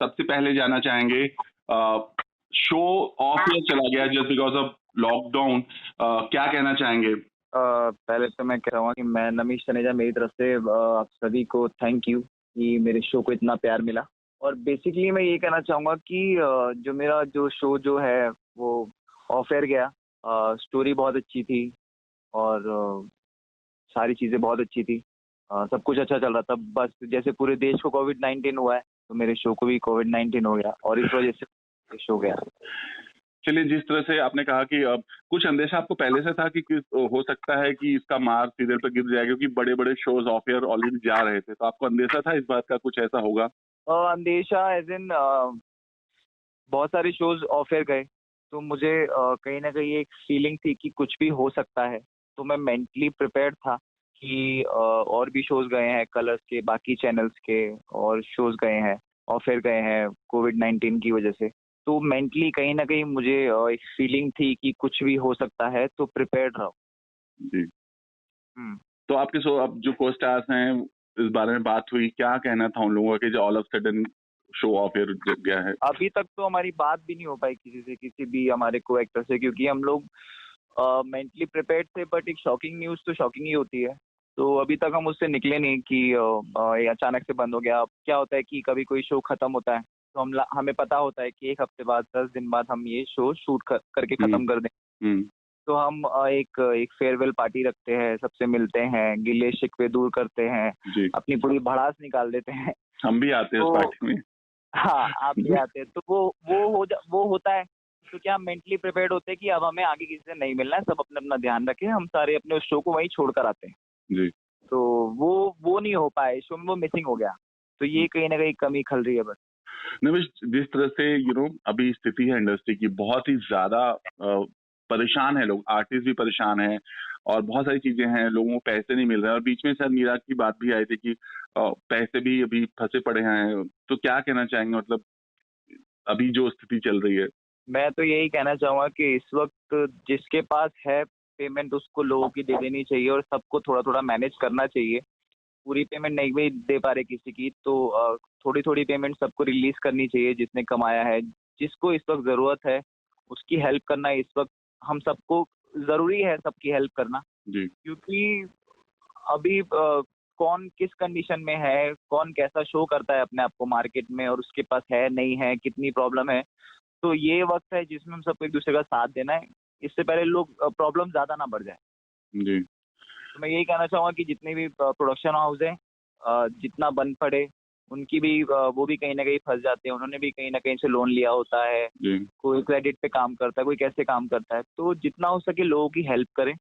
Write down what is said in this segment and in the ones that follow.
सबसे पहले जानना चाहेंगे, शो ऑफ ईयर चला गया जस्ट बिकॉज ऑफ लॉकडाउन, क्या कहना चाहेंगे? पहले तो मैं कह रहा हूँ कि मैं नमीश तनेजा, मेरी तरफ से आप सभी को थैंक यू कि मेरे शो को इतना प्यार मिला। और बेसिकली मैं ये कहना चाहूँगा कि जो मेरा जो शो जो है वो ऑफ एयर गया। स्टोरी बहुत अच्छी थी और सारी चीज़ें बहुत अच्छी थी। सब कुछ अच्छा चल रहा था। बस जैसे पूरे देश को कोविड-19 हुआ है, तो मेरे शो को भी कोविड-19 हो गया और इस वजह से ये शो गया। चलिए, जिस तरह से आपने कहा कि कुछ अंदेशा आपको पहले से था कि हो सकता है कि इसका मार सीरियल पे गिर जाएगा, क्योंकि बड़े-बड़े शोज ऑफ एयर ऑलरेडी जा रहे थे, तो आपको अंदेशा था इस बात का कुछ ऐसा होगा? अंदेशा एज़ इन बहुत सारे शोज़ ऑफ एयर गए, तो मुझे कहीं न कहीं एक फीलिंग थी कि कुछ भी हो सकता है। तो मैं मेंटली प्रिपेयर्ड था कि और भी शोज़ गए हैं कलर्स के, बाकी चैनल्स के और शोज़ गए हैं, ऑफ एयर गए हैं कोविड-19 की वजह से। तो मेंटली कहीं न कहीं मुझे एक फीलिंग थी कि कुछ भी हो सकता है, तो प्रिपेयर्ड रहो। जी। हुँ। तो आपके शो, अब जो को-स्टार्स हैं, इस बारे में बात हुई, क्या कहना था उन लोगों का कि जो all of sudden show off air गया है? अभी तक तो हमारी बात भी नहीं हो पाई किसी से, किसी भी हमारे को एक्टर से, क्योंकि हम लोग मेंटली प्रिपेयर्ड थे, बट एक शॉकिंग न्यूज़ तो शॉकिंग ही होती है। तो अभी तक हम उससे निकले नहीं कि ये अचानक से बंद हो गया। अब क्या होता है कि कभी कोई शो खत्म होता है, तो हमें पता होता है कि 1 हफ्ते बाद, 10 दिन बाद हम ये शो शूट करके हुँ, खत्म कर दें। हुँ। तो हम एक एक फेयरवेल पार्टी रखते हैं, सबसे मिलते हैं, गिले-शिकवे दूर करते हैं, जी, अपनी पूरी भड़ास निकाल देते हैं। हम भी आते हैं उस तो पार्टी में। हाँ, आप भी आते हैं, तो वो होता है। तो क्या हम मेंटली प्रिपेयर्ड होते हैं कि अब हमें आगे किसी से नहीं मिलना है, सब अपना-अपना ध्यान रखें, हम सारे अपने उस शो को वहीं छोड़ कर आते हैं। जी। तो वो नहीं हो पाया, शो में वो मिसिंग हो गया। तो ये कहीं न कहीं कमी खल रही है बस। नमिश, जिस तरह से अभी स्थिति है इंडस्ट्री की, बहुत ही ज़्यादा परेशान है लोग, आर्टिस्ट भी परेशान हैं और बहुत सारी चीज़ें हैं, लोगों को पैसे नहीं मिल रहे हैं और बीच में शायद मीरा की बात भी आई थी कि पैसे भी अभी फँसे पड़े हैं। तो क्या कहना चाहेंगे, मतलब अभी जो स्थिति चल रही है? मैं तो यही कहना चाहूँगा कि इस वक़्त जिसके पास है पेमेंट, उसको लोगों की दे देनी चाहिए और सबको थोड़ा-थोड़ा मैनेज करना चाहिए। पूरी पेमेंट नहीं भी दे पा रहे किसी की, तो थोड़ी-थोड़ी पेमेंट सबको रिलीज़ करनी चाहिए जिसने कमाया है। जिसको इस वक़्त ज़रूरत है, उसकी हेल्प करना इस वक़्त हम सबको ज़रूरी है, सबकी हेल्प करना। जी, क्योंकि अभी कौन किस कंडीशन में है, कौन कैसा शो करता है अपने आप को मार्केट में और उसके पास है, नहीं है, कितनी प्रॉब्लम है। तो ये वक़्त है जिसमें हम सबको एक-दूसरे का साथ देना है। इससे पहले लोग प्रॉब्लम ज़्यादा ना बढ़ जाए। जी। तो मैं यही कहना चाहूँगा कि जितने भी प्रोडक्शन हाउस हैं, जितना बंद पड़े, उनकी भी वो भी कहीं न कहीं फँस जाते हैं। उन्होंने भी कहीं न कहीं से लोन लिया होता है। जी। कोई क्रेडिट पे काम करता है, कोई कैसे काम करता है। तो जितना हो सके लोगों की हेल्प करें।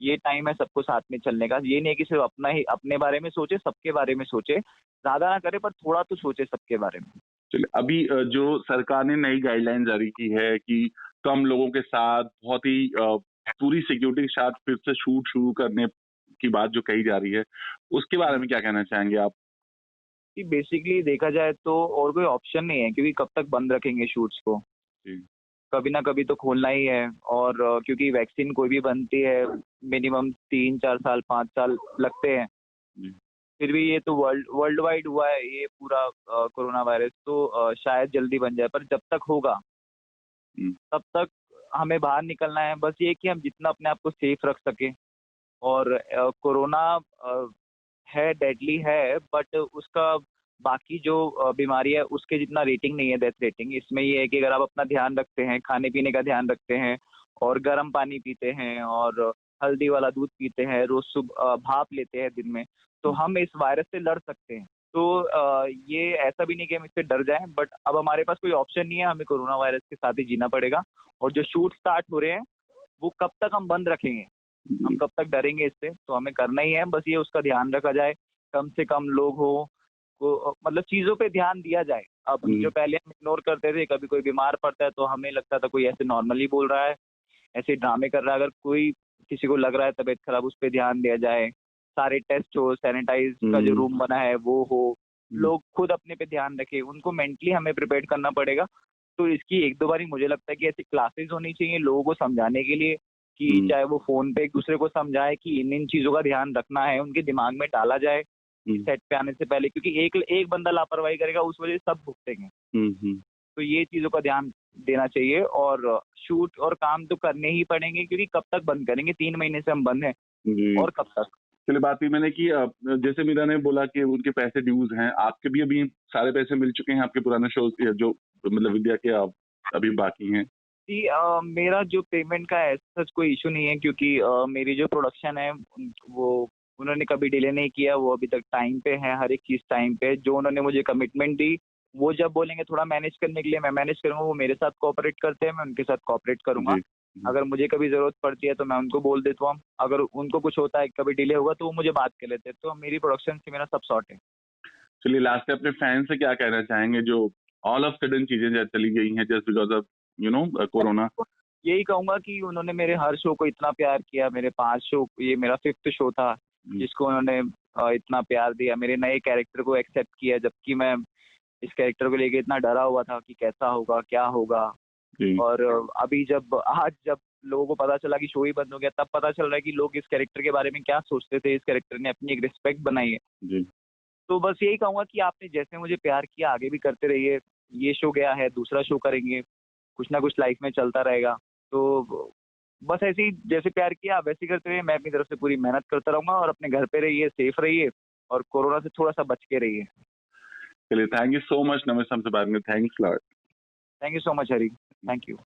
ये टाइम है सबको साथ में चलने का। ये नहीं है कि सिर्फ़ अपने बारे में सोचे, सबके बारे में सोचे। ज़्यादा ना करे पर थोड़ा तो सोचे सबके बारे में। चलिए, अभी जो सरकार ने नई गाइडलाइन जारी की है कि कम लोगों के साथ बहुत ही पूरी सिक्योरिटी के साथ फिर से शूट शुरू करने की बात जो कही जा रही है, उसके बारे हुँ। में क्या कहना चाहेंगे आप? कि बेसिकली देखा जाए तो और कोई ऑप्शन नहीं है, क्योंकि कब तक बंद रखेंगे शूट्स को। जी, कभी ना कभी तो खोलना ही है और क्योंकि वैक्सीन कोई भी बनती है, मिनिमम 3-4 साल, 5 साल लगते हैं। जी। फिर भी ये तो वर्ल्ड वाइड हुआ है ये पूरा कोरोना वायरस, तो शायद जल्दी बन जाए, पर जब तक होगा, हुँ, तब तक हमें बाहर निकलना है। बस ये कि हम जितना अपने आप को सेफ रख सकें। और कोरोना है, डेडली है, बट उसका बाकी जो बीमारी है उसके जितना रेटिंग नहीं है, डेथ रेटिंग। इसमें ये है कि अगर आप अपना ध्यान रखते हैं, खाने-पीने का ध्यान रखते हैं और गर्म पानी पीते हैं और हल्दी वाला दूध पीते हैं, रोज़ भाप लेते हैं दिन में, तो हुँ, हम इस वायरस से लड़ सकते हैं। तो ये ऐसा भी नहीं कि हम इससे डर जाएँ, बट अब हमारे पास कोई ऑप्शन नहीं है, हमें कोरोना वायरस के साथ ही जीना पड़ेगा। और जो शूट स्टार्ट हो रहे हैं, वो कब तक हम बंद रखेंगे? हम जी, कब तक डरेंगे इससे? तो हमें करना ही है, बस ये उसका ध्यान रखा जाए, कम से कम लोग हों, मतलब चीज़ों पे ध्यान दिया जाए। अब हुँ, जो पहले हम इग्नोर करते थे, कभी कोई बीमार पड़ता है तो हमें लगता था कोई ऐसे नॉर्मली बोल रहा है, ऐसे ड्रामे कर रहा है। अगर कोई किसी को लग रहा है तबीयत खराब, उस पे ध्यान दिया जाए। सारे टेस्ट हो, सैनिटाइज़ का जो हुँ, रूम बना है वो हो, हुँ, लोग खुद अपने पे ध्यान रखें, उनको मेंटली हमें प्रिपेयर करना पड़ेगा। तो इसकी 1-2 बारी मुझे लगता है कि ऐसी क्लासेस होनी चाहिए लोगों को समझाने के लिए, कि हुँ, चाहे वो फ़ोन पे एक-दूसरे को समझाएँ कि इन-इन चीज़ों का ध्यान रखना है, उनके दिमाग में डाला जाए। सेट पे आने से पहले, क्योंकि एक एक बंदा लापरवाही करेगा उस वजह से सब भुगतेंगे। तो ये चीजों का ध्यान देना चाहिए, और शूट और काम तो करने ही पड़ेंगे, क्योंकि कब तक बंद करेंगे, 3 महीने से हम बंद हैं, और कब तक। चलिए, बात ही मैंने की, जैसे मीरा ने बोला कि उनके पैसे ड्यूज हैं, आपके भी अभी सारे पैसे मिल चुके हैं आपके पुराने शोज जो मतलब विद्या के आप अभी बाकी हैं? जी, मेरा जो पेमेंट का ऐसा कोई इशू नहीं है, क्योंकि मेरी जो प्रोडक्शन है वो उन्होंने कभी डिले नहीं किया, वो अभी तक टाइम पे है, हर एक चीज़ टाइम पे। जो उन्होंने मुझे कमिटमेंट दी, वो जब बोलेंगे थोड़ा मैनेज करने के लिए मैं मैनेज करूँगा, वो मेरे साथ कोऑपरेट करते हैं, मैं उनके साथ कोऑपरेट करूँगा। अगर मुझे कभी ज़रूरत पड़ती है तो मैं उनको बोल देता हूँ, अगर उनको कुछ होता है, कभी डिले होगा तो वो मुझे बात कर लेते हैं, तो मेरी प्रोडक्शन से मेरा सब सॉर्ट है। चलिए, लास्ट में अपने फैंस से क्या कहना चाहेंगे जो ऑल ऑफ सडन चीजें चली गई हैं जस्ट बिकॉज ऑफ कोरोना? यही कहूंगा कि उन्होंने मेरे हर शो को इतना प्यार किया, मेरे 5 शो, ये मेरा 5th शो था जिसको उन्होंने इतना प्यार दिया, मेरे नए कैरेक्टर को एक्सेप्ट किया, जबकि मैं इस कैरेक्टर को लेके इतना डरा हुआ था कि कैसा होगा, क्या होगा। और अभी आज जब लोगों को पता चला कि शो ही बंद हो गया, तब पता चल रहा है कि लोग इस कैरेक्टर के बारे में क्या सोचते थे। इस कैरेक्टर ने अपनी एक रिस्पेक्ट बनाई है। तो बस यही कहूंगा कि आपने जैसे मुझे प्यार किया आगे भी करते रहिए। ये शो गया है, दूसरा शो करेंगे, कुछ ना कुछ लाइफ में चलता रहेगा। तो बस ऐसे ही जैसे प्यार किया आप वैसे ही करते रहिए। मैं अपनी तरफ से पूरी मेहनत करता रहूंगा, और अपने घर पे रहिए, सेफ रहिए, और कोरोना से थोड़ा सा बच के रहिए। चलिए, thank you so much Namish, हमसे बात में। Thanks lot. Thank you so much Hari, thank you.